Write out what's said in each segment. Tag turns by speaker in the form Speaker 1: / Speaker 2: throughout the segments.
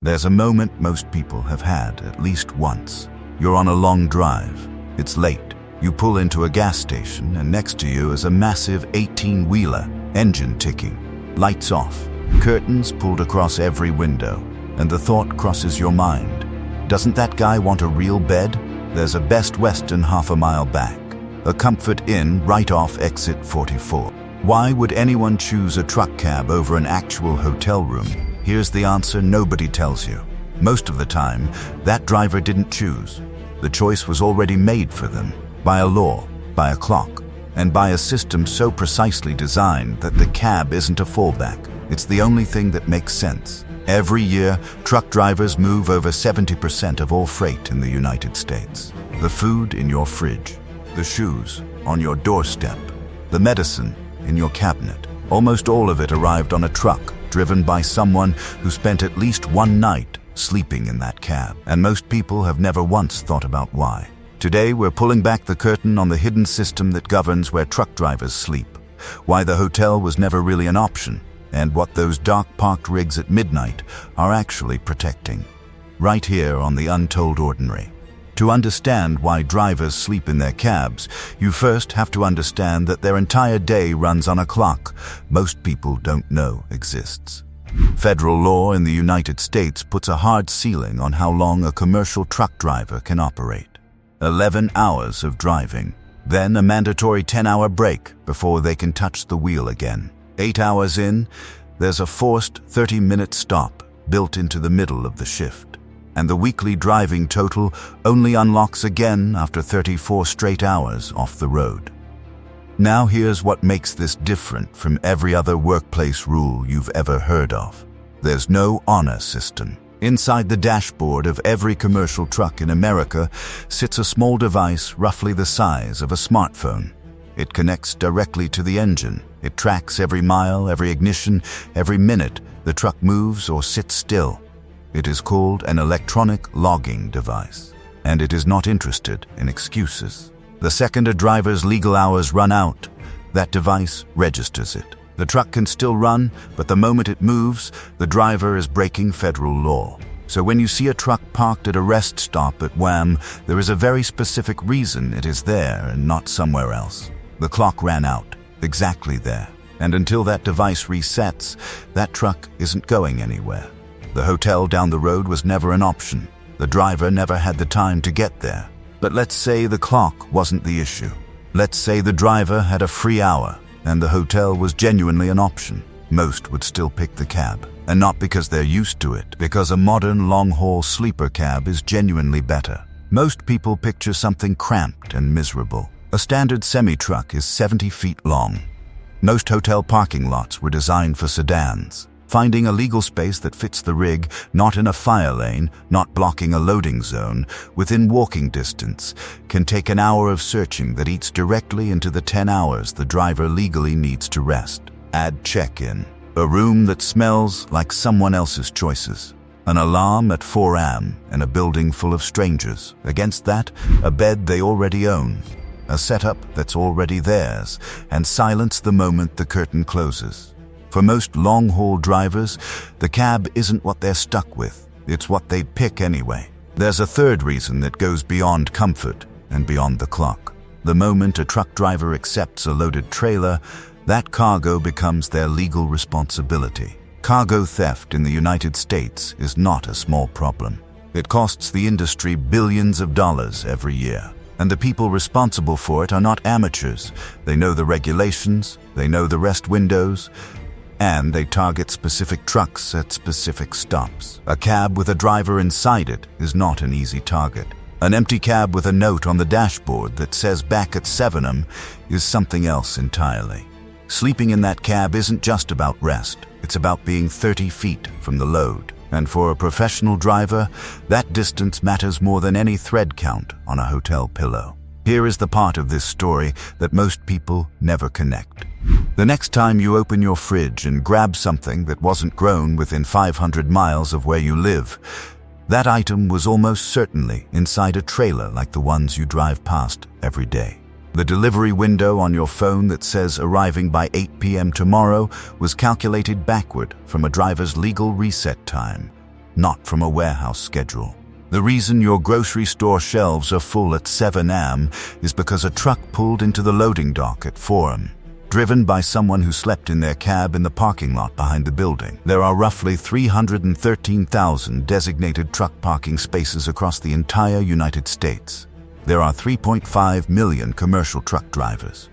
Speaker 1: There's a moment most people have had at least once. You're on a long drive. It's late. You pull into a gas station, and next to you is a massive 18-wheeler, engine ticking, lights off, curtains pulled across every window, and the thought crosses your mind. Doesn't that guy want a real bed? There's a Best Western half a mile back, a Comfort Inn right off exit 44. Why would anyone choose a truck cab over an actual hotel room? Here's the answer nobody tells you. Most of the time, that driver didn't choose. The choice was already made for them, by a law, by a clock, and by a system so precisely designed that the cab isn't a fallback. It's the only thing that makes sense. Every year, truck drivers move over 70% of all freight in the United States. The food in your fridge, the shoes on your doorstep, the medicine in your cabinet. Almost all of it arrived on a truck, driven by someone who spent at least one night sleeping in that cab. And most people have never once thought about why. Today, we're pulling back the curtain on the hidden system that governs where truck drivers sleep, why the hotel was never really an option, and what those dark parked rigs at midnight are actually protecting. Right here on the Untold Ordinary. To understand why drivers sleep in their cabs, you first have to understand that their entire day runs on a clock most people don't know exists. Federal law in the United States puts a hard ceiling on how long a commercial truck driver can operate. 11 hours of driving, then a mandatory 10-hour break before they can touch the wheel again. 8 hours in, there's a forced 30-minute stop built into the middle of the shift. And the weekly driving total only unlocks again after 34 straight hours off the road. Now here's what makes this different from every other workplace rule you've ever heard of. There's no honor system. Inside the dashboard of every commercial truck in America sits a small device roughly the size of a smartphone. It connects directly to the engine. It tracks every mile, every ignition, every minute the truck moves or sits still. It is called an electronic logging device, and it is not interested in excuses. The second a driver's legal hours run out, that device registers it. The truck can still run, but the moment it moves, the driver is breaking federal law. So when you see a truck parked at a rest stop at Wham, there is a very specific reason it is there and not somewhere else. The clock ran out, exactly there. And until that device resets, that truck isn't going anywhere. The hotel down the road was never an option. The driver never had the time to get there. But let's say the clock wasn't the issue. Let's say the driver had a free hour, and the hotel was genuinely an option. Most would still pick the cab. And not because they're used to it, because a modern long-haul sleeper cab is genuinely better. Most people picture something cramped and miserable. A standard semi-truck is 70 feet long. Most hotel parking lots were designed for sedans. Finding a legal space that fits the rig, not in a fire lane, not blocking a loading zone, within walking distance, can take an hour of searching that eats directly into the 10 hours the driver legally needs to rest. Add check-in, a room that smells like someone else's choices, an alarm at 4 a.m. and a building full of strangers. Against that, a bed they already own, a setup that's already theirs, and silence the moment the curtain closes. For most long-haul drivers, the cab isn't what they're stuck with. It's what they'd pick anyway. There's a third reason that goes beyond comfort and beyond the clock. The moment a truck driver accepts a loaded trailer, that cargo becomes their legal responsibility. Cargo theft in the United States is not a small problem. It costs the industry billions of dollars every year. And the people responsible for it are not amateurs. They know the regulations, they know the rest windows, and they target specific trucks at specific stops. A cab with a driver inside it is not an easy target. An empty cab with a note on the dashboard that says back at 7 a.m. is something else entirely. Sleeping in that cab isn't just about rest. It's about being 30 feet from the load. And for a professional driver, that distance matters more than any thread count on a hotel pillow. Here is the part of this story that most people never connect. The next time you open your fridge and grab something that wasn't grown within 500 miles of where you live, that item was almost certainly inside a trailer like the ones you drive past every day. The delivery window on your phone that says arriving by 8 p.m. tomorrow was calculated backward from a driver's legal reset time. not from a warehouse schedule. The reason your grocery store shelves are full at 7 a.m. is because a truck pulled into the loading dock at 4 a.m., driven by someone who slept in their cab in the parking lot behind the building. There are roughly 313,000 designated truck parking spaces across the entire United States. There are 3.5 million commercial truck drivers.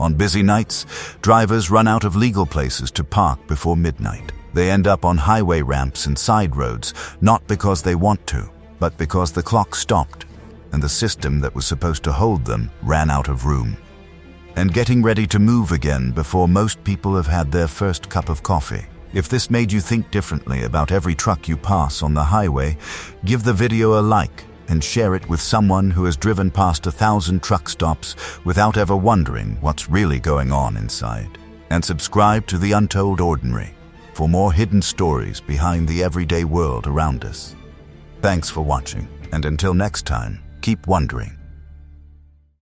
Speaker 1: On busy nights, drivers run out of legal places to park before midnight. They end up on highway ramps and side roads, not because they want to, but because the clock stopped and the system that was supposed to hold them ran out of room. And getting ready to move again before most people have had their first cup of coffee. If this made you think differently about every truck you pass on the highway, give the video a like and share it with someone who has driven past 1,000 truck stops without ever wondering what's really going on inside. And subscribe to the Untold Ordinary for more hidden stories behind the everyday world around us. Thanks for watching, and until next time, keep wondering.